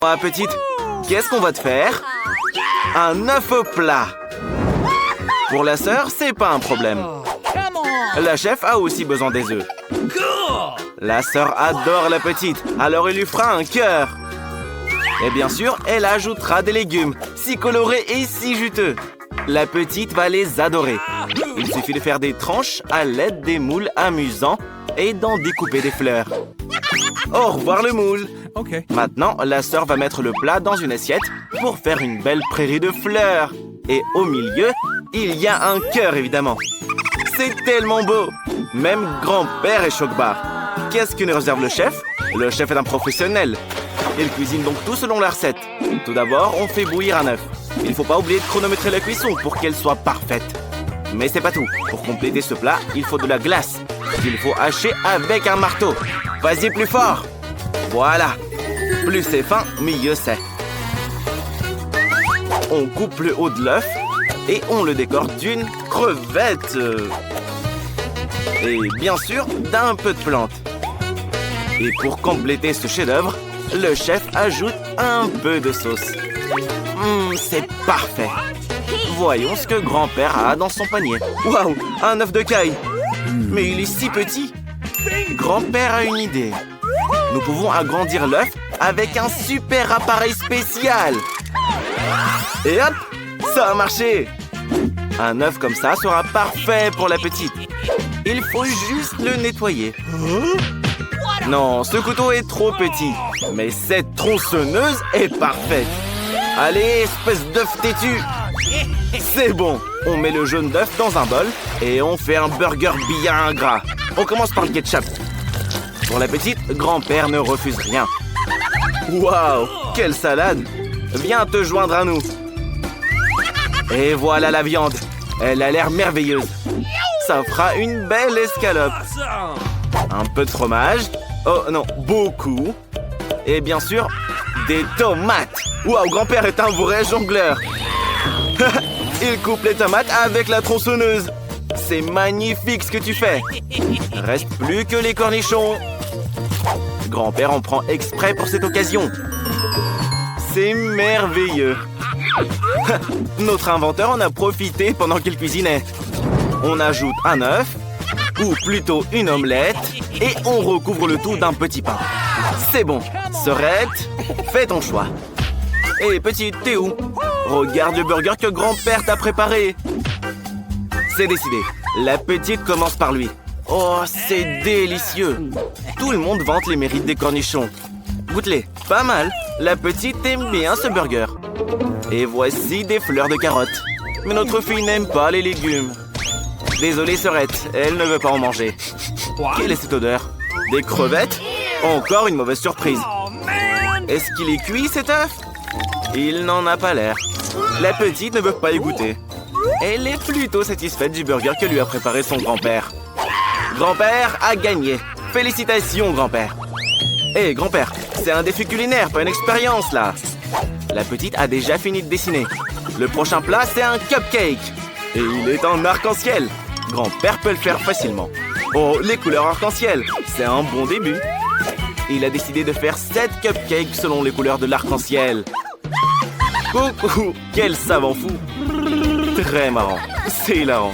Ma petite, qu'est-ce qu'on va te faire? Un œuf au plat. Pour la sœur, c'est pas un problème. La chef a aussi besoin des œufs. La sœur adore la petite, alors il lui fera un cœur. Et bien sûr, elle ajoutera des légumes, si colorés et si juteux. La petite va les adorer. Il suffit de faire des tranches à l'aide des moules amusants et d'en découper des fleurs. Au revoir le moule. Maintenant, la sœur va mettre le plat dans une assiette pour faire une belle prairie de fleurs. Et au milieu, il y a un cœur évidemment. C'est tellement beau. Même grand-père est choc-barre. Qu'est-ce que nous réserve le chef? Le chef est un professionnel. Il cuisine donc tout selon la recette. Tout d'abord, on fait bouillir un œuf. Il ne faut pas oublier de chronométrer la cuisson pour qu'elle soit parfaite. Mais c'est pas tout. Pour compléter ce plat, il faut de la glace. Il faut hacher avec un marteau. Vas-y plus fort. Voilà. Plus c'est fin, mieux c'est. On coupe le haut de l'œuf et on le décore d'une crevette. Et bien sûr, d'un peu de plante. Et pour compléter ce chef-d'œuvre, le chef ajoute un peu de sauce. C'est parfait. Voyons ce que grand-père a dans son panier. Waouh, un œuf de caille. Mais il est si petit. Grand-père a une idée. Nous pouvons agrandir l'œuf avec un super appareil spécial. Et hop, ça a marché. Un œuf comme ça sera parfait pour la petite. Il faut juste le nettoyer. Non, ce couteau est trop petit. Mais cette tronçonneuse est parfaite. Allez, espèce d'œuf têtu. C'est bon. On met le jaune d'œuf dans un bol et on fait un burger bien gras. On commence par le ketchup. Pour la petite, grand-père ne refuse rien. Waouh, quelle salade. Viens te joindre à nous. Et voilà la viande. Elle a l'air merveilleuse. Ça fera une belle escalope. Un peu de fromage. Oh non, beaucoup. Et bien sûr, des tomates. Waouh, grand-père est un vrai jongleur. Il coupe les tomates avec la tronçonneuse. C'est magnifique ce que tu fais. Reste plus que les cornichons. Grand-père en prend exprès pour cette occasion. C'est merveilleux. Notre inventeur en a profité pendant qu'il cuisinait. On ajoute un œuf, ou plutôt une omelette, et on recouvre le tout d'un petit pain. C'est bon. Sœurette, fais ton choix. Hé, petite, t'es où? Regarde le burger que grand-père t'a préparé. C'est décidé. La petite commence par lui. Oh, c'est délicieux. Tout le monde vante les mérites des cornichons. Goûte-les. Pas mal. La petite aime bien ce burger. Et voici des fleurs de carottes. Mais notre fille n'aime pas les légumes. Désolée, sœurette, elle ne veut pas en manger. Quelle est cette odeur? Des crevettes? Encore une mauvaise surprise. Est-ce qu'il est cuit, cet œuf? Il n'en a pas l'air. La petite ne veut pas y goûter. Elle est plutôt satisfaite du burger que lui a préparé son grand-père. Grand-père a gagné. Félicitations, grand-père. Hé, grand-père, c'est un défi culinaire, pas une expérience, là. La petite a déjà fini de dessiner. Le prochain plat, c'est un cupcake. Et il est en arc-en-ciel. Grand-père peut le faire facilement. Oh, les couleurs arc-en-ciel, c'est un bon début. Il a décidé de faire 7 cupcakes selon les couleurs de l'arc-en-ciel. Coucou, quel savant fou. Très marrant, c'est hilarant.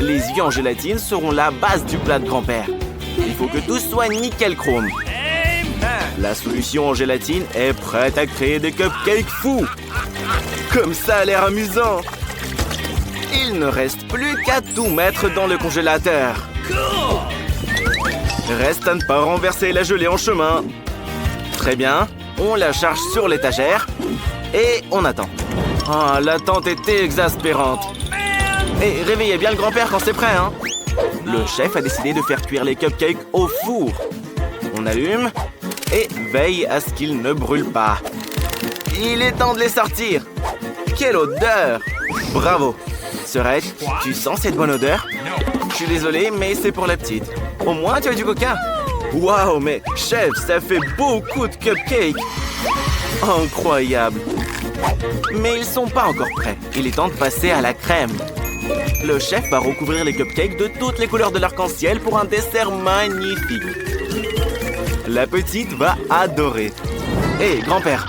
Les yeux en gélatine seront la base du plat de grand-père. Il faut que tout soit nickel chrome. La solution en gélatine est prête à créer des cupcakes fous. Comme ça a l'air amusant. Il ne reste plus qu'à tout mettre dans le congélateur. Reste à ne pas renverser la gelée en chemin. Très bien, on la charge sur l'étagère et on attend. Ah, l'attente est exaspérante. Et réveillez bien le grand-père quand c'est prêt, hein. Le chef a décidé de faire cuire les cupcakes au four. On allume et veille à ce qu'ils ne brûlent pas. Il est temps de les sortir. Quelle odeur! Bravo! Sœurette, tu sens cette bonne odeur? Je suis désolé, mais c'est pour la petite. Au moins, tu as du coca. Waouh, mais chef, ça fait beaucoup de cupcakes. Incroyable. Mais ils sont pas encore prêts. Il est temps de passer à la crème. Le chef va recouvrir les cupcakes de toutes les couleurs de l'arc-en-ciel pour un dessert magnifique. La petite va adorer. Hé, grand-père,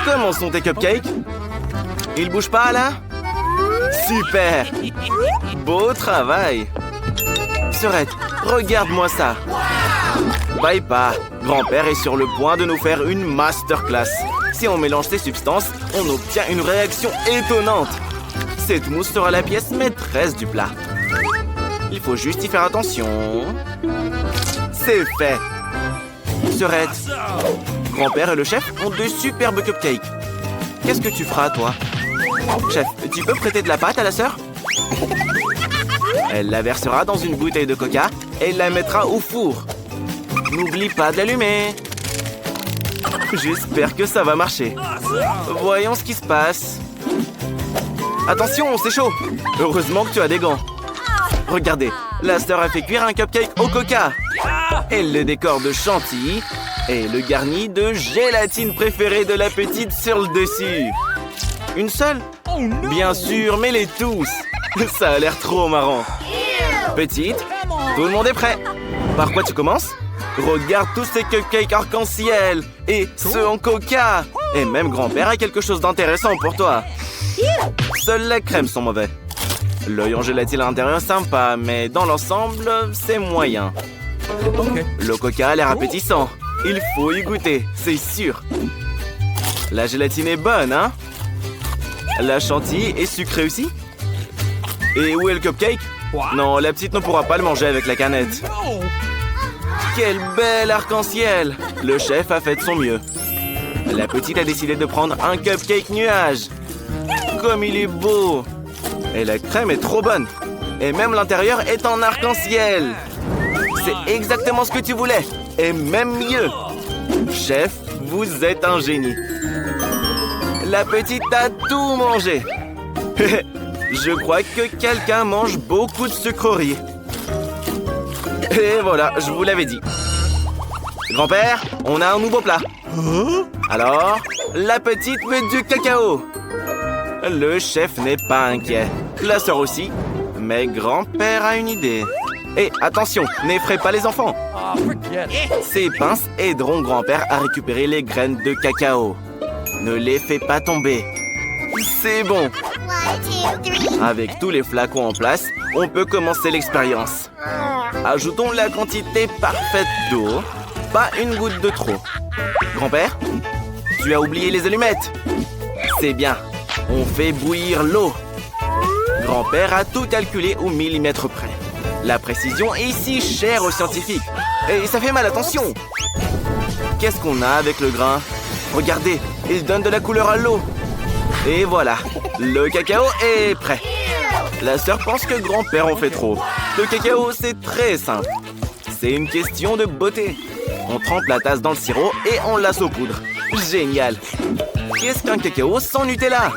comment sont tes cupcakes? Ils bougent pas, là? Super! Beau travail! Sœurette, regarde-moi ça! Bye pas, grand-père est sur le point de nous faire une masterclass. Si on mélange ces substances, on obtient une réaction étonnante. Cette mousse sera la pièce maîtresse du plat. Il faut juste y faire attention. C'est fait! Sœurette, grand-père et le chef ont de superbes cupcakes. Qu'est-ce que tu feras, toi? Chef, tu peux prêter de la pâte à la sœur? Elle la versera dans une bouteille de coca et la mettra au four. N'oublie pas de l'allumer. J'espère que ça va marcher. Voyons ce qui se passe. Attention, c'est chaud. Heureusement que tu as des gants. Regardez, la sœur a fait cuire un cupcake au coca. Elle le décore de chantilly et le garnit de gélatine préférée de la petite sur le dessus. Une seule? Bien sûr, mais les tous. Ça a l'air trop marrant. Petite, tout le monde est prêt. Par quoi tu commences? Regarde tous ces cupcakes arc-en-ciel et ceux en coca. Et même grand-père a quelque chose d'intéressant pour toi. Seules les crèmes sont mauvais. L'œil en gélatine à l'intérieur est sympa, mais dans l'ensemble, c'est moyen. Le coca a l'air appétissant. Il faut y goûter, c'est sûr. La gélatine est bonne, hein? La chantilly est sucrée aussi? Et où est le cupcake? Non, la petite ne pourra pas le manger avec la canette. Quel bel arc-en-ciel! Le chef a fait de son mieux. La petite a décidé de prendre un cupcake nuage. Comme il est beau! Et la crème est trop bonne. Et même l'intérieur est en arc-en-ciel. C'est exactement ce que tu voulais. Et même mieux. Chef, vous êtes un génie. La petite a tout mangé. Je crois que quelqu'un mange beaucoup de sucreries. Et voilà, je vous l'avais dit. Grand-père, on a un nouveau plat. Alors, la petite met du cacao. Le chef n'est pas inquiet. La sœur aussi. Mais grand-père a une idée. Et attention, n'effraie pas les enfants. Ces pinces aideront grand-père à récupérer les graines de cacao. Ne les fais pas tomber. C'est bon. Avec tous les flacons en place, on peut commencer l'expérience. Ajoutons la quantité parfaite d'eau. Pas une goutte de trop. Grand-père, tu as oublié les allumettes. C'est bien. On fait bouillir l'eau. Grand-père a tout calculé au millimètre près. La précision est si chère aux scientifiques. Et ça fait mal, attention. Qu'est-ce qu'on a avec le grain? Regardez, il donne de la couleur à l'eau. Et voilà, le cacao est prêt. La sœur pense que grand-père en fait trop. Le cacao, c'est très simple. C'est une question de beauté. On trempe la tasse dans le sirop et on la saupoudre. Génial. Qu'est-ce qu'un cacao sans Nutella?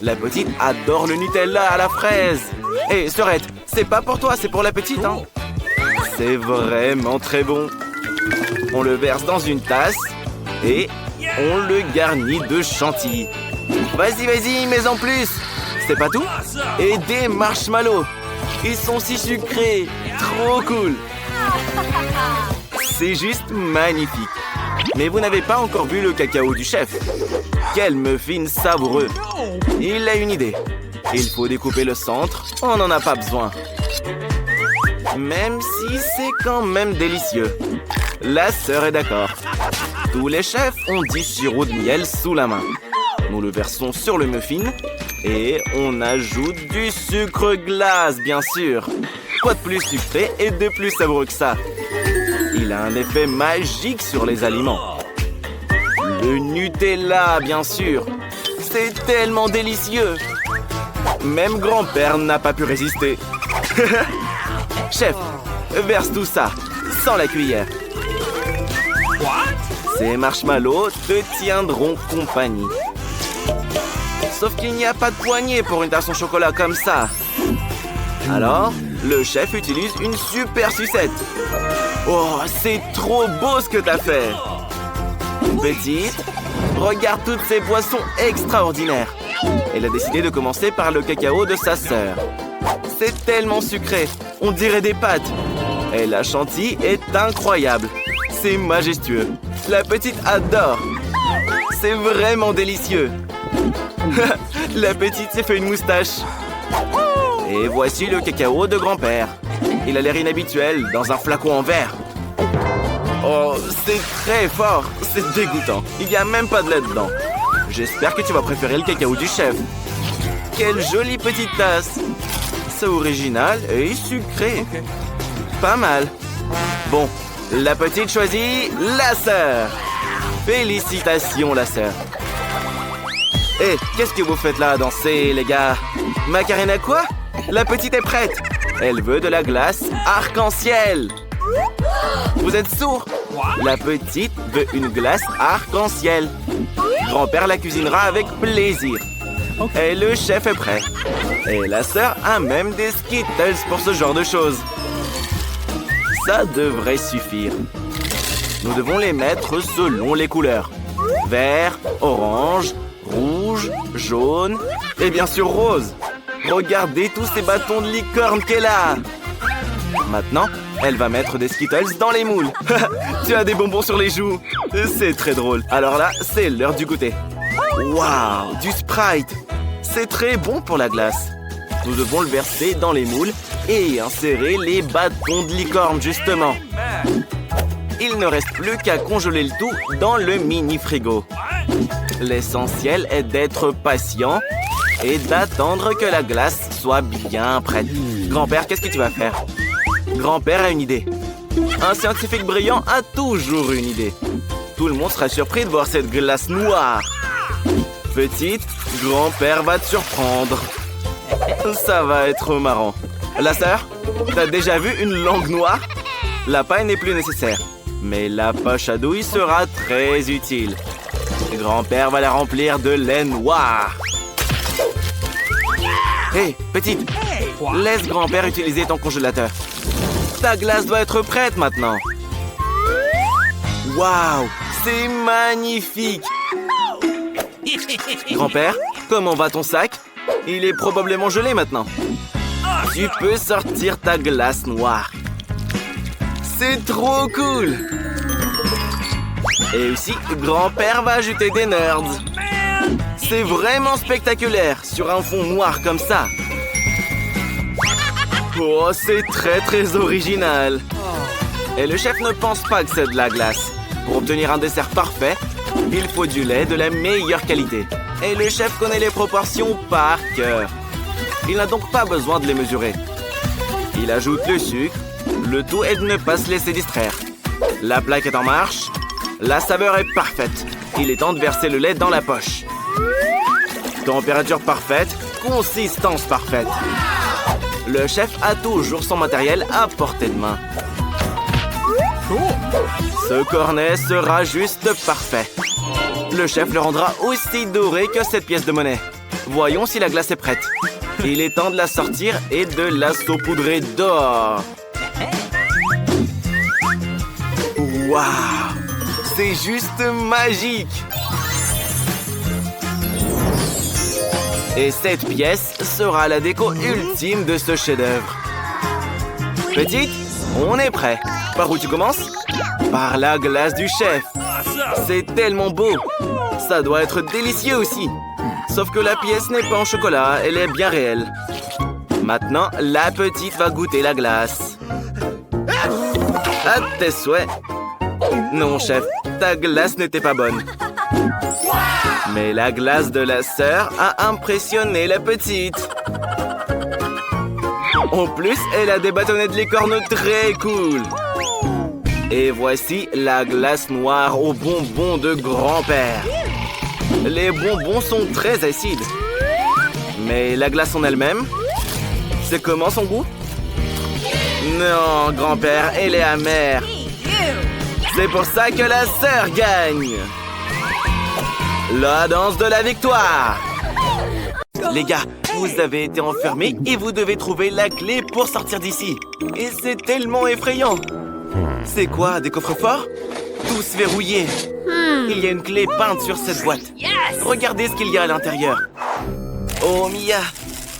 La petite adore le Nutella à la fraise. Hé, sœurette, c'est pas pour toi, c'est pour la petite, hein? C'est vraiment très bon. On le verse dans une tasse et on le garnit de chantilly. Vas-y, vas-y, mais en plus. C'est pas tout? Et des marshmallows. Ils sont si sucrés. Trop cool. C'est juste magnifique. Mais vous n'avez pas encore vu le cacao du chef. Quel muffin savoureux. Il a une idée. Il faut découper le centre. On n'en a pas besoin. Même si c'est quand même délicieux. La sœur est d'accord. Tous les chefs ont du sirop de miel sous la main. Nous le versons sur le muffin et on ajoute du sucre glace, bien sûr. Quoi de plus sucré et de plus savoureux que ça? Il a un effet magique sur les aliments. Le Nutella, bien sûr. C'est tellement délicieux. Même grand-père n'a pas pu résister. Chef, verse tout ça, sans la cuillère. Ces marshmallows te tiendront compagnie. Sauf qu'il n'y a pas de poignée pour une tasse au chocolat comme ça. Alors, le chef utilise une super sucette. Oh, c'est trop beau ce que t'as fait. Petite, regarde toutes ces boissons extraordinaires. Elle a décidé de commencer par le cacao de sa sœur. C'est tellement sucré, on dirait des pâtes. Et la chantilly est incroyable. C'est majestueux. La petite adore. C'est vraiment délicieux. La petite s'est fait une moustache. Et voici le cacao de grand-père. Il a l'air inhabituel dans un flacon en verre. Oh, c'est très fort. C'est dégoûtant. Il n'y a même pas de lait dedans. J'espère que tu vas préférer le cacao du chef. Quelle jolie petite tasse. C'est original et sucré. Pas mal. Bon, la petite choisit la sœur. Félicitations, la sœur. Hé, qu'est-ce que vous faites là à danser, les gars? Macarena quoi? La petite est prête. Elle veut de la glace arc-en-ciel. Vous êtes sourds? La petite veut une glace arc-en-ciel. Grand-père la cuisinera avec plaisir. Et le chef est prêt. Et la sœur a même des Skittles pour ce genre de choses. Ça devrait suffire. Nous devons les mettre selon les couleurs. Vert, orange, rouge, jaune et bien sûr rose. Regardez tous ces bâtons de licorne qu'elle a. Maintenant, elle va mettre des Skittles dans les moules. Tu as des bonbons sur les joues. C'est très drôle. Alors là, c'est l'heure du goûter. Waouh, du Sprite. C'est très bon pour la glace. Nous devons le verser dans les moules et insérer les bâtons de licorne, justement. Il ne reste plus qu'à congeler le tout dans le mini-frigo. L'essentiel est d'être patient et d'attendre que la glace soit bien prête. Grand-père, qu'est-ce que tu vas faire? Grand-père a une idée. Un scientifique brillant a toujours une idée. Tout le monde sera surpris de voir cette glace noire. Petite, grand-père va te surprendre. Ça va être marrant. La sœur, t'as déjà vu une langue noire? La paille n'est plus nécessaire. Mais la poche à douille sera très utile. Grand-père va la remplir de lait noir. Hé, petite, laisse grand-père utiliser ton congélateur. Ta glace doit être prête maintenant. Waouh, c'est magnifique. Grand-père, comment va ton sac? Il est probablement gelé maintenant. Tu peux sortir ta glace noire. C'est trop cool. Et aussi, grand-père va ajouter des nerds. C'est vraiment spectaculaire sur un fond noir comme ça. Oh, c'est très très original. Et le chef ne pense pas que c'est de la glace. Pour obtenir un dessert parfait, il faut du lait de la meilleure qualité. Et le chef connaît les proportions par cœur. Il n'a donc pas besoin de les mesurer. Il ajoute le sucre. Le tout est de ne pas se laisser distraire. La plaque est en marche. La saveur est parfaite. Il est temps de verser le lait dans la poche. Température parfaite, consistance parfaite. Le chef a toujours son matériel à portée de main. Ce cornet sera juste parfait. Le chef le rendra aussi doré que cette pièce de monnaie. Voyons si la glace est prête. Il est temps de la sortir et de la saupoudrer d'or. Waouh! C'est juste magique! Et cette pièce sera la déco ultime de ce chef-d'œuvre. Petite, on est prêt. Par où tu commences? Par la glace du chef. C'est tellement beau. Ça doit être délicieux aussi. Sauf que la pièce n'est pas en chocolat, elle est bien réelle. Maintenant, la petite va goûter la glace. À tes souhaits. Non, chef, ta glace n'était pas bonne. Mais la glace de la sœur a impressionné la petite. En plus, elle a des bâtonnets de licorne très cool. Et voici la glace noire aux bonbons de grand-père. Les bonbons sont très acides. Mais la glace en elle-même, c'est comment son goût? Non, grand-père, elle est amère. C'est pour ça que la sœur gagne. La danse de la victoire. Les gars, vous avez été enfermés et vous devez trouver la clé pour sortir d'ici. Et c'est tellement effrayant. C'est quoi, des coffres forts? Tous verrouillés. Il y a une clé peinte sur cette boîte. Regardez ce qu'il y a à l'intérieur. Oh, Mia,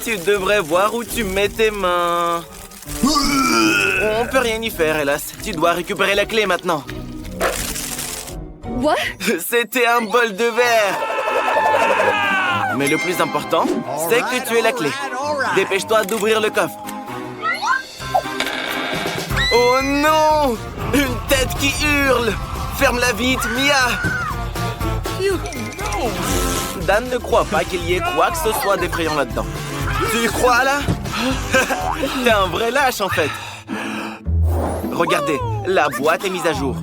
tu devrais voir où tu mets tes mains. On peut rien y faire, hélas. Tu dois récupérer la clé maintenant. What? C'était un bol de verre. Mais le plus important, c'est que tu aies la clé. Dépêche-toi d'ouvrir le coffre. Oh non! Une tête qui hurle! Ferme-la vite, Mia! Dan ne croit pas qu'il y ait quoi que ce soit d'effrayant là-dedans. Tu y crois, là? T'es un vrai lâche, en fait. Regardez, la boîte est mise à jour.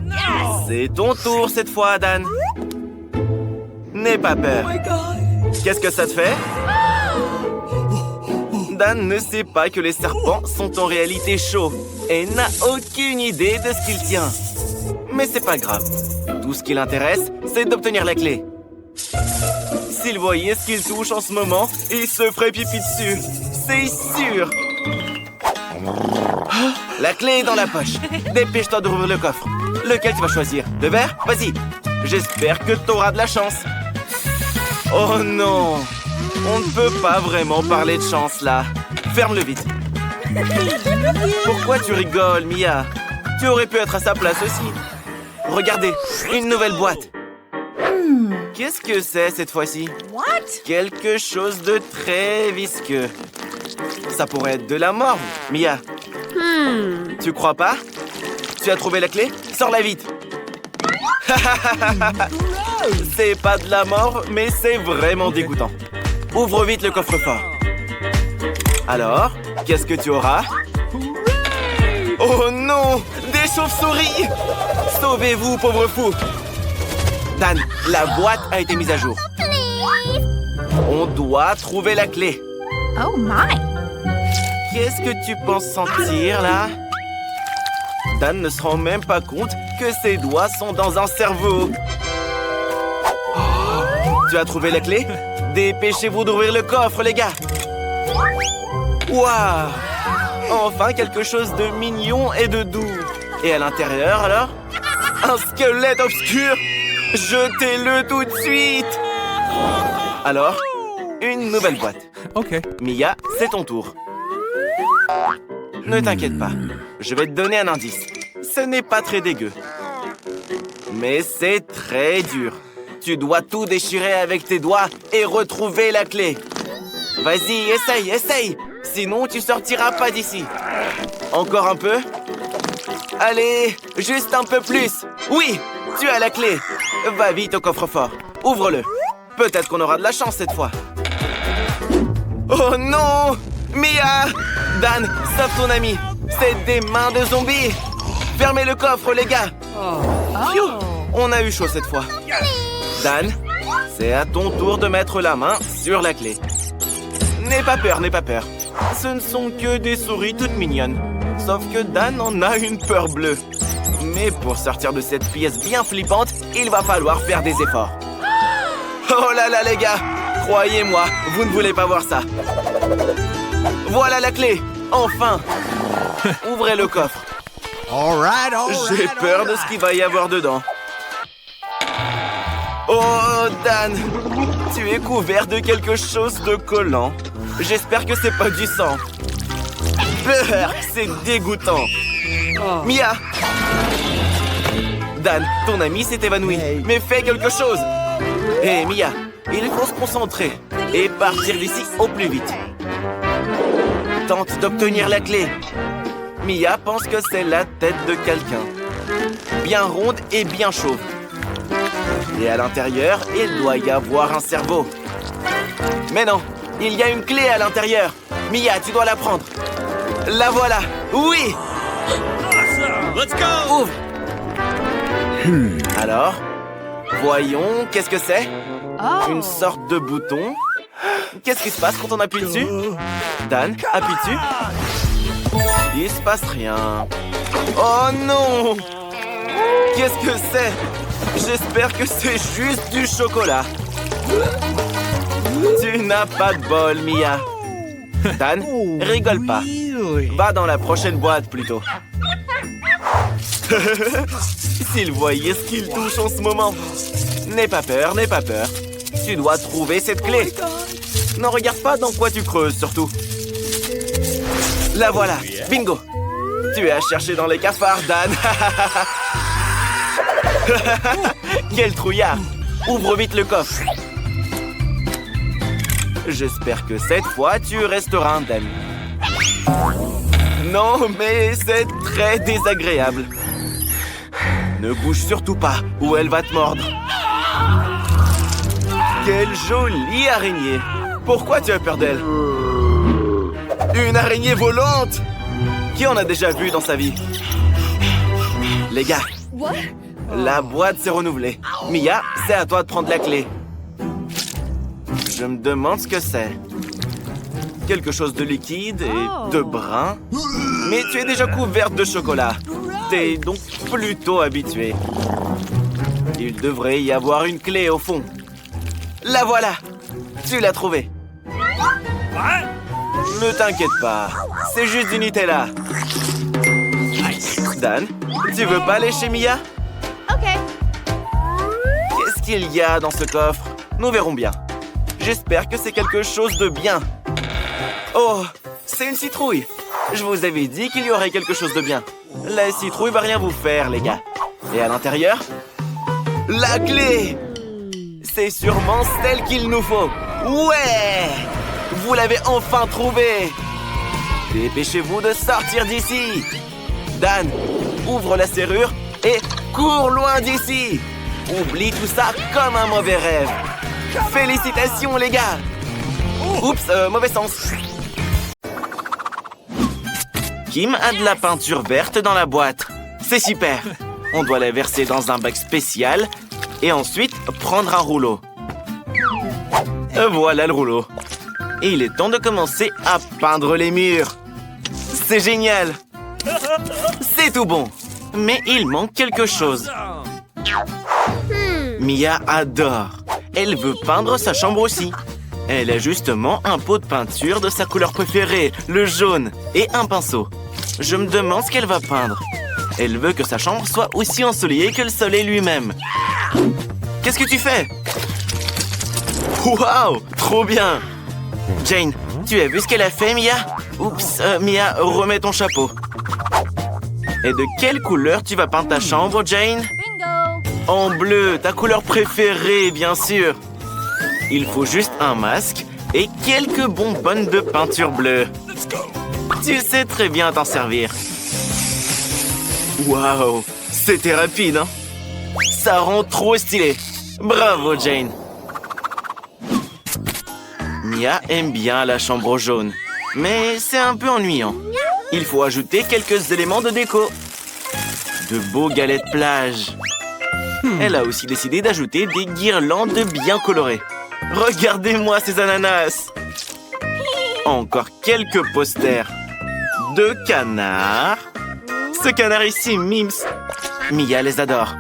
C'est ton tour cette fois, Dan. N'aie pas peur. Qu'est-ce que ça te fait? Dan ne sait pas que les serpents sont en réalité chauds et n'a aucune idée de ce qu'il tient. Mais c'est pas grave. Tout ce qui l'intéresse, c'est d'obtenir la clé. S'il voyait ce qu'il touche en ce moment, il se ferait pipi dessus. C'est sûr. La clé est dans la poche. Dépêche-toi d'ouvrir le coffre. Lequel tu vas choisir? Le vert? Vas-y. J'espère que t'auras de la chance. Oh non! On ne peut pas vraiment parler de chance, là. Ferme-le vite. Pourquoi tu rigoles, Mia? Tu aurais pu être à sa place aussi. Regardez, une nouvelle boîte. Qu'est-ce que c'est cette fois-ci? Quelque chose de très visqueux. Ça pourrait être de la morve, Mia. Tu crois pas? Tu as trouvé la clé? Sors-la vite. C'est pas de la morve, mais c'est vraiment dégoûtant. Ouvre vite le coffre-fort. Alors, qu'est-ce que tu auras? Oh non! Des chauves-souris! Sauvez-vous, pauvre fou! Dan, la boîte a été mise à jour. On doit trouver la clé. Oh my! Qu'est-ce que tu penses sentir, là? Dan ne se rend même pas compte que ses doigts sont dans un cerveau. Tu as trouvé la clé? Dépêchez-vous d'ouvrir le coffre, les gars! Waouh! Enfin, quelque chose de mignon et de doux. Et à l'intérieur, alors? Un squelette obscur! Jetez-le tout de suite! Alors, une nouvelle boîte. OK. Mia, c'est ton tour. Ne t'inquiète pas, je vais te donner un indice. Ce n'est pas très dégueu. Mais c'est très dur. Tu dois tout déchirer avec tes doigts et retrouver la clé. Vas-y, essaye, essaye. Sinon, tu sortiras pas d'ici. Encore un peu. Allez, juste un peu plus. Oui, tu as la clé. Va vite au coffre-fort. Ouvre-le. Peut-être qu'on aura de la chance cette fois. Oh non! Mia! Dan, sauve ton ami. C'est des mains de zombies. Fermez le coffre, les gars. Phew, on a eu chaud cette fois. Dan, c'est à ton tour de mettre la main sur la clé. N'aie pas peur, n'aie pas peur. Ce ne sont que des souris toutes mignonnes. Sauf que Dan en a une peur bleue. Mais pour sortir de cette pièce bien flippante, il va falloir faire des efforts. Oh là là, les gars! Croyez-moi, vous ne voulez pas voir ça. Voilà la clé! Enfin! Ouvrez le coffre. J'ai peur de ce qu'il va y avoir dedans. Oh, Dan! Tu es couvert de quelque chose de collant. J'espère que c'est pas du sang. C'est dégoûtant. Mia! Dan, ton ami s'est évanoui. Mais fais quelque chose! Hé, Mia, il faut se concentrer et partir d'ici au plus vite. Tente d'obtenir la clé. Mia pense que c'est la tête de quelqu'un. Bien ronde et bien chauve. Et à l'intérieur, il doit y avoir un cerveau. Mais non, il y a une clé à l'intérieur. Mia, tu dois la prendre. La voilà. Oui! Let's go! Ouvre. Alors, voyons, qu'est-ce que c'est? Une sorte de bouton. Qu'est-ce qui se passe quand on appuie dessus? Dan, appuie dessus. Il se passe rien. Oh non! Qu'est-ce que c'est? J'espère que c'est juste du chocolat. Tu n'as pas de bol, Mia. Dan, rigole pas. Va dans la prochaine boîte, plutôt. S'il voyait ce qu'il touche en ce moment. N'aie pas peur, n'aie pas peur. Tu dois trouver cette clé. Ne regarde pas dans quoi tu creuses, surtout. La voilà, bingo. Tu es à chercher dans les cafards, Dan. Quel trouillard! Ouvre vite le coffre. J'espère que cette fois, tu resteras indemne. Non, mais c'est très désagréable. Ne bouge surtout pas, ou elle va te mordre. Quelle jolie araignée! Pourquoi tu as peur d'elle? Une araignée volante! Qui en a déjà vu dans sa vie? Les gars, la boîte s'est renouvelée. Mia, c'est à toi de prendre la clé. Je me demande ce que c'est. Quelque chose de liquide et de brun. Mais tu es déjà couverte de chocolat. T'es donc plutôt habituée. Il devrait y avoir une clé au fond. La voilà! Tu l'as trouvée. Ne t'inquiète pas. C'est juste du Nutella. Dan, tu veux pas aller chez Mia? OK. Qu'est-ce qu'il y a dans ce coffre? Nous verrons bien. J'espère que c'est quelque chose de bien. Oh, c'est une citrouille. Je vous avais dit qu'il y aurait quelque chose de bien. La citrouille va rien vous faire, les gars. Et à l'intérieur? La clé! C'est sûrement celle qu'il nous faut. Ouais! Vous l'avez enfin trouvée! Dépêchez-vous de sortir d'ici! Dan, ouvre la serrure et cours loin d'ici! Oublie tout ça comme un mauvais rêve. Félicitations, les gars! Oups, mauvais sens. Kim a de la peinture verte dans la boîte. C'est super. On doit la verser dans un bac spécial et ensuite prendre un rouleau. Voilà le rouleau. Et il est temps de commencer à peindre les murs. C'est génial. C'est tout bon. Mais il manque quelque chose. Mia adore. Elle veut peindre sa chambre aussi. Elle a justement un pot de peinture de sa couleur préférée, le jaune, et un pinceau. Je me demande ce qu'elle va peindre. Elle veut que sa chambre soit aussi ensoleillée que le soleil lui-même. Qu'est-ce que tu fais? Waouh, trop bien! Jane, tu as vu ce qu'elle a fait, Mia? Oups, Mia, remets ton chapeau. Et de quelle couleur tu vas peindre ta chambre, Jane? Bingo! En bleu, ta couleur préférée, bien sûr. Il faut juste un masque et quelques bonbonnes de peinture bleue. Tu sais très bien t'en servir. Waouh, c'était rapide, hein? Ça rend trop stylé. Bravo, Jane. Mia aime bien la chambre jaune, mais c'est un peu ennuyant. Il faut ajouter quelques éléments de déco. De beaux galets de plage. Elle a aussi décidé d'ajouter des guirlandes bien colorées. Regardez-moi ces ananas. Encore quelques posters. 2 canards. Ce canard ici, Mims. Mia les adore.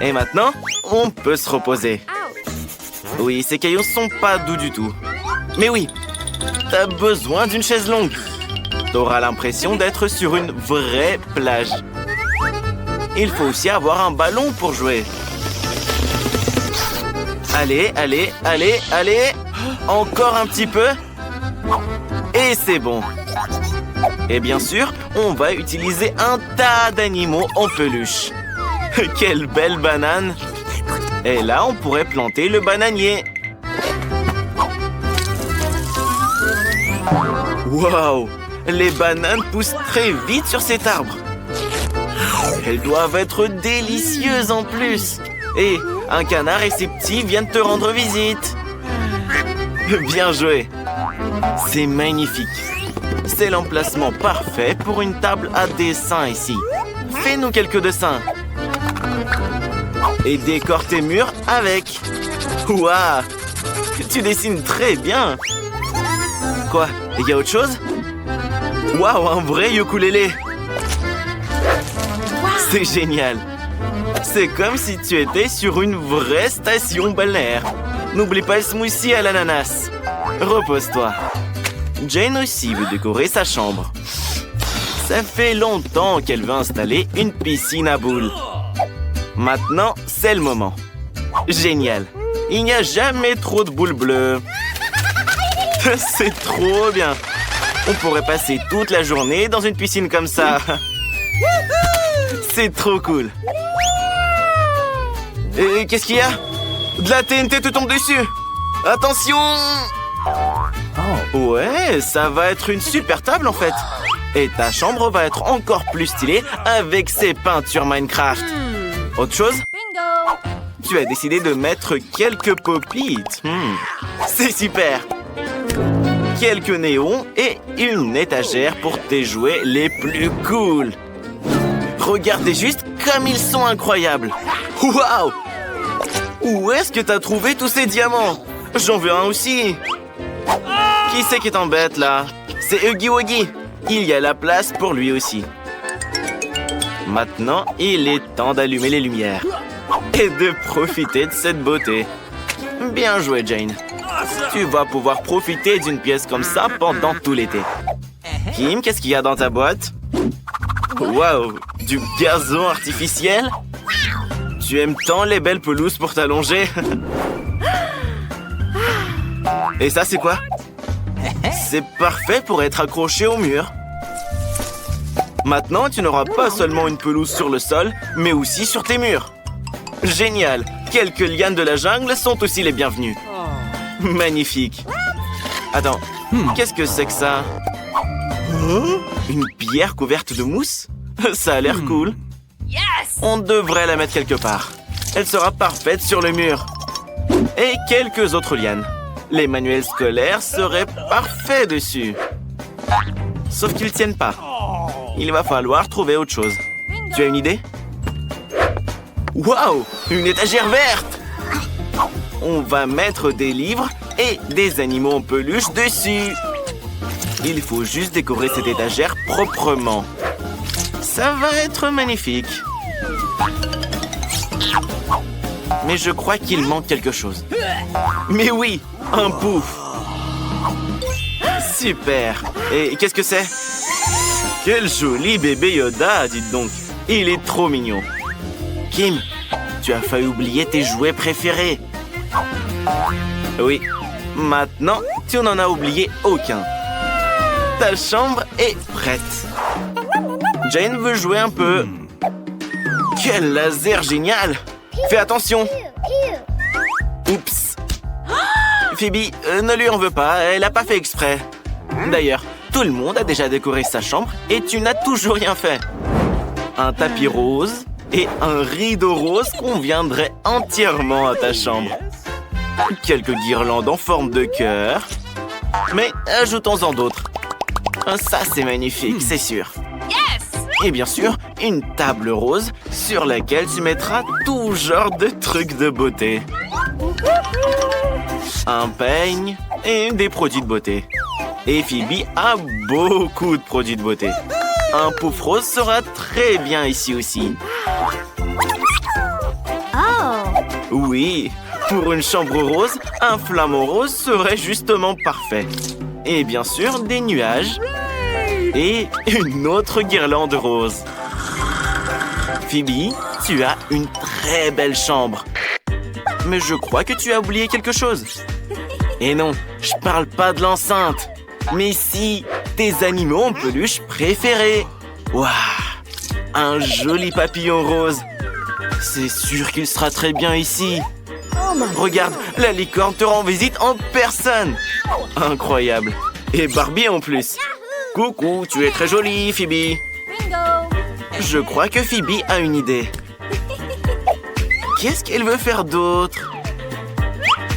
Et maintenant, on peut se reposer. Oui, ces cailloux sont pas doux du tout. Mais oui, t'as besoin d'une chaise longue. T'auras l'impression d'être sur une vraie plage. Il faut aussi avoir un ballon pour jouer. Allez, allez, allez, allez. Encore un petit peu. Et c'est bon. Et bien sûr, on va utiliser un tas d'animaux en peluche. Quelle belle banane! Et là, on pourrait planter le bananier. Waouh! Les bananes poussent très vite sur cet arbre. Elles doivent être délicieuses en plus. Et un canard et ses petits viennent te rendre visite. Bien joué! C'est magnifique. C'est l'emplacement parfait pour une table à dessin ici. Fais-nous quelques dessins. Et décore tes murs avec. Waouh! Tu dessines très bien. Quoi? Il y a autre chose? Waouh, un vrai ukulélé. C'est génial. C'est comme si tu étais sur une vraie station balnéaire. N'oublie pas le smoothie à l'ananas. Repose-toi. Jane aussi veut décorer sa chambre. Ça fait longtemps qu'elle veut installer une piscine à boules. Maintenant, c'est le moment. Génial. Il n'y a jamais trop de boules bleues. C'est trop bien. On pourrait passer toute la journée dans une piscine comme ça. C'est trop cool. Et qu'est-ce qu'il y a? De la TNT te tombe dessus. Attention! Ouais, ça va être une super table en fait. Et ta chambre va être encore plus stylée avec ces peintures Minecraft. Autre chose? Bingo! Tu as décidé de mettre quelques pop-it. C'est super! Quelques néons et une étagère pour tes jouets les plus cool. Regardez juste comme ils sont incroyables. Waouh! Où est-ce que t'as trouvé tous ces diamants? J'en veux un aussi. Qui c'est qui t'embête là? C'est Huggy Wuggy. Il y a la place pour lui aussi. Maintenant, il est temps d'allumer les lumières et de profiter de cette beauté. Bien joué, Jane. Tu vas pouvoir profiter d'une pièce comme ça pendant tout l'été. Kim, qu'est-ce qu'il y a dans ta boîte? Waouh, du gazon artificiel? Tu aimes tant les belles pelouses pour t'allonger? Et ça, c'est quoi? C'est parfait pour être accroché au mur. Maintenant, tu n'auras pas seulement une pelouse sur le sol, mais aussi sur tes murs. Génial! Quelques lianes de la jungle sont aussi les bienvenues. Magnifique! Attends, qu'est-ce que c'est que ça? Une pierre couverte de mousse? Ça a l'air cool. On devrait la mettre quelque part. Elle sera parfaite sur le mur. Et quelques autres lianes. Les manuels scolaires seraient parfaits dessus. Sauf qu'ils tiennent pas. Il va falloir trouver autre chose. Tu as une idée? Waouh! Une étagère verte! On va mettre des livres et des animaux en peluche dessus. Il faut juste décorer cette étagère proprement. Ça va être magnifique. Mais je crois qu'il manque quelque chose. Mais oui, un pouf. Super. Et qu'est-ce que c'est? Quel joli bébé Yoda, dites donc. Il est trop mignon. Kim, tu as failli oublier tes jouets préférés. Oui, maintenant, tu n'en as oublié aucun. Ta chambre est prête. Jane veut jouer un peu. Quel laser génial! Fais attention! Oups! Phoebe, ne lui en veux pas, elle n'a pas fait exprès. D'ailleurs, tout le monde a déjà décoré sa chambre et tu n'as toujours rien fait. Un tapis rose et un rideau rose conviendraient entièrement à ta chambre. Quelques guirlandes en forme de cœur. Mais ajoutons-en d'autres. Ça, c'est magnifique, c'est sûr. Et bien sûr, une table rose sur laquelle tu mettras tout genre de trucs de beauté. Un peigne et des produits de beauté. Et Phoebe a beaucoup de produits de beauté. Un pouf rose sera très bien ici aussi. Oui, pour une chambre rose, un flamant rose serait justement parfait. Et bien sûr, des nuages. Et une autre guirlande rose. Phoebe, tu as une très belle chambre. Mais je crois que tu as oublié quelque chose. Et non, je parle pas de l'enceinte. Mais si, tes animaux en peluche préférés. Waouh! Un joli papillon rose. C'est sûr qu'il sera très bien ici. Regarde, la licorne te rend visite en personne. Incroyable. Et Barbie en plus. Coucou, tu es très jolie, Phoebe. Je crois que Phoebe a une idée. Qu'est-ce qu'elle veut faire d'autre?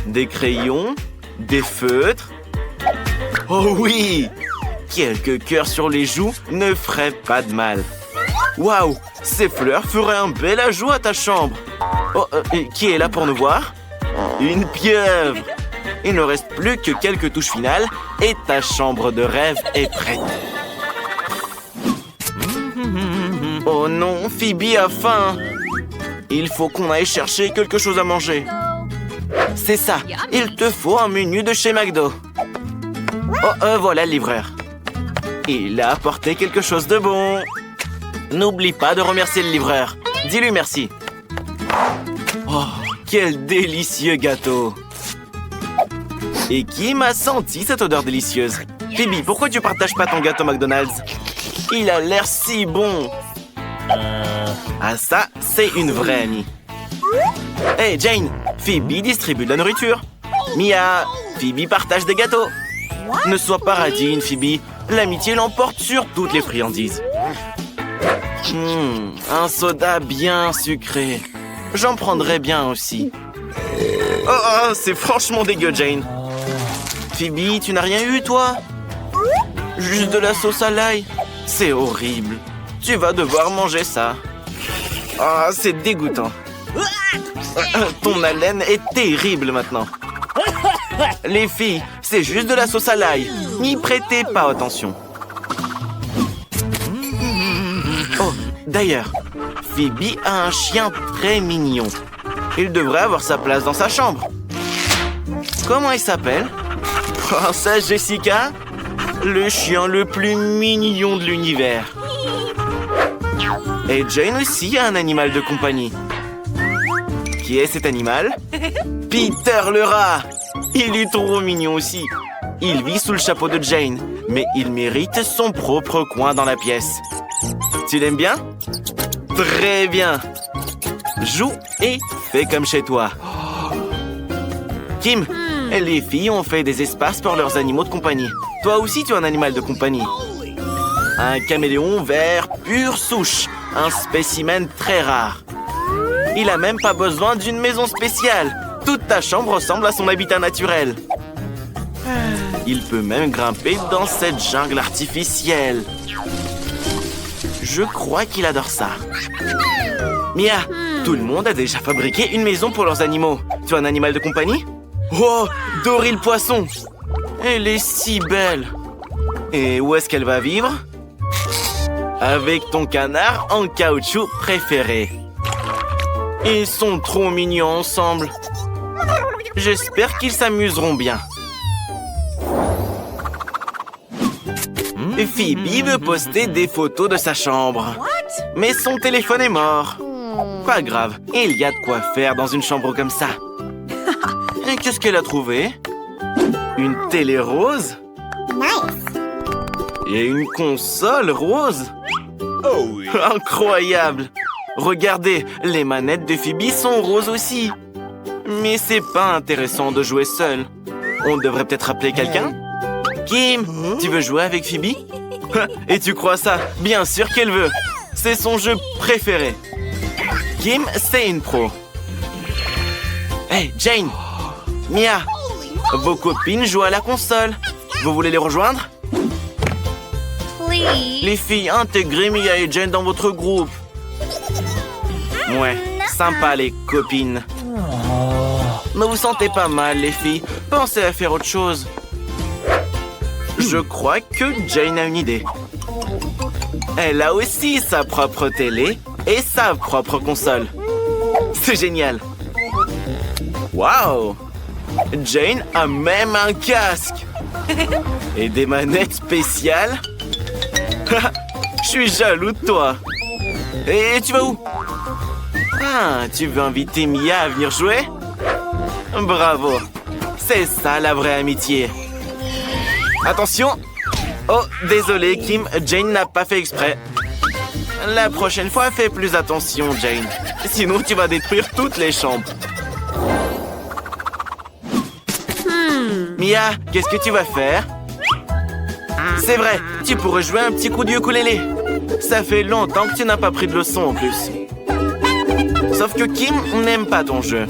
Des crayons? Des feutres? Oh oui! Quelques cœurs sur les joues ne feraient pas de mal. Waouh! Ces fleurs feraient un bel ajout à ta chambre. Oh, qui est là pour nous voir? Une pieuvre! Il ne reste plus que quelques touches finales et ta chambre de rêve est prête. Oh non, Phoebe a faim. Il faut qu'on aille chercher quelque chose à manger. C'est ça, il te faut un menu de chez McDo. Oh, voilà le livreur. Il a apporté quelque chose de bon. N'oublie pas de remercier le livreur. Dis-lui merci. Oh, quel délicieux gâteau. Et qui m'a senti cette odeur délicieuse? Phoebe, pourquoi tu partages pas ton gâteau McDonald's? Il a l'air si bon. Ah ça, c'est une vraie amie. Hey Jane, Phoebe distribue de la nourriture. Mia, Phoebe partage des gâteaux. Ne sois pas radine, Phoebe. L'amitié l'emporte sur toutes les friandises. Un soda bien sucré. J'en prendrais bien aussi. Oh, c'est franchement dégueu, Jane. Phoebe, tu n'as rien eu, toi? Juste de la sauce à l'ail. C'est horrible. Tu vas devoir manger ça. Ah, c'est dégoûtant. Ton haleine est terrible maintenant. Les filles, c'est juste de la sauce à l'ail. N'y prêtez pas attention. Oh, d'ailleurs, Phoebe a un chien très mignon. Il devrait avoir sa place dans sa chambre. Comment il s'appelle? Princesse Jessica? Le chien le plus mignon de l'univers. Et Jane aussi a un animal de compagnie. Qui est cet animal? Peter le rat! Il est trop mignon aussi. Il vit sous le chapeau de Jane, mais il mérite son propre coin dans la pièce. Tu l'aimes bien? Très bien. Joue et fais comme chez toi. Kim, les filles ont fait des espaces pour leurs animaux de compagnie. Toi aussi, tu as un animal de compagnie. Un caméléon vert pure souche. Un spécimen très rare. Il a même pas besoin d'une maison spéciale. Toute ta chambre ressemble à son habitat naturel. Il peut même grimper dans cette jungle artificielle. Je crois qu'il adore ça. Mia, tout le monde a déjà fabriqué une maison pour leurs animaux. Tu as un animal de compagnie? Oh, Dory le poisson! Elle est si belle. Et où est-ce qu'elle va vivre? Avec ton canard en caoutchouc préféré. Ils sont trop mignons ensemble. J'espère qu'ils s'amuseront bien. Phoebe veut poster des photos de sa chambre. Mais son téléphone est mort. Pas grave, il y a de quoi faire dans une chambre comme ça. Et qu'est-ce qu'elle a trouvé? Une télé rose? Et une console rose? Oh oui. Incroyable! Regardez, les manettes de Phoebe sont roses aussi. Mais c'est pas intéressant de jouer seul. On devrait peut-être appeler quelqu'un? Kim, tu veux jouer avec Phoebe? Et tu crois ça? Bien sûr qu'elle veut. C'est son jeu préféré. Kim, c'est une pro. Hey, Jane! Mia! Vos copines jouent à la console. Vous voulez les rejoindre? Les filles, intégrez Mia et Jane dans votre groupe. Ouais, sympa les copines. Ne vous sentez pas mal, les filles. Pensez à faire autre chose. Je crois que Jane a une idée. Elle a aussi sa propre télé et sa propre console. C'est génial. Waouh! Jane a même un casque. Et des manettes spéciales. Je suis jaloux de toi. Et tu vas où? Ah, tu veux inviter Mia à venir jouer? Bravo. C'est ça la vraie amitié. Attention! Oh, désolé, Kim, Jane n'a pas fait exprès. La prochaine fois, fais plus attention, Jane. Sinon, tu vas détruire toutes les chambres. Mia, qu'est-ce que tu vas faire? C'est vrai, tu pourrais jouer un petit coup de ukulélé. Ça fait longtemps que tu n'as pas pris de leçon en plus. Sauf que Kim n'aime pas ton jeu.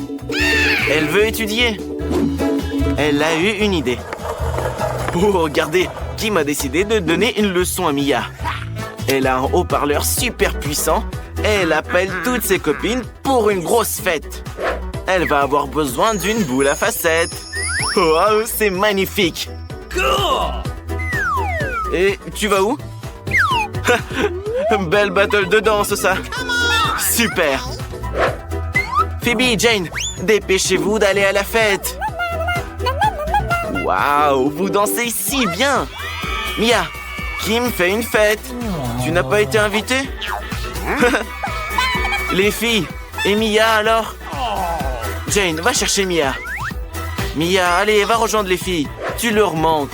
Elle veut étudier. Elle a eu une idée. Oh, regardez, Kim a décidé de donner une leçon à Mia. Elle a un haut-parleur super puissant et elle appelle toutes ses copines pour une grosse fête. Elle va avoir besoin d'une boule à facettes. Wow, c'est magnifique. Et tu vas où? Belle battle de danse, ça. Super. Phoebe et Jane, dépêchez-vous d'aller à la fête. Waouh, vous dansez si bien. Mia, Kim fait une fête. Tu n'as pas été invitée? Les filles, et Mia alors? Jane, va chercher Mia. Mia, allez, va rejoindre les filles. Tu leur manques.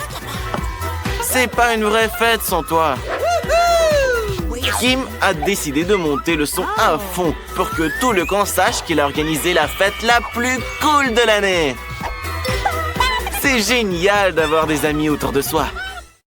C'est pas une vraie fête sans toi. Kim a décidé de monter le son à fond pour que tout le camp sache qu'il a organisé la fête la plus cool de l'année. C'est génial d'avoir des amis autour de soi.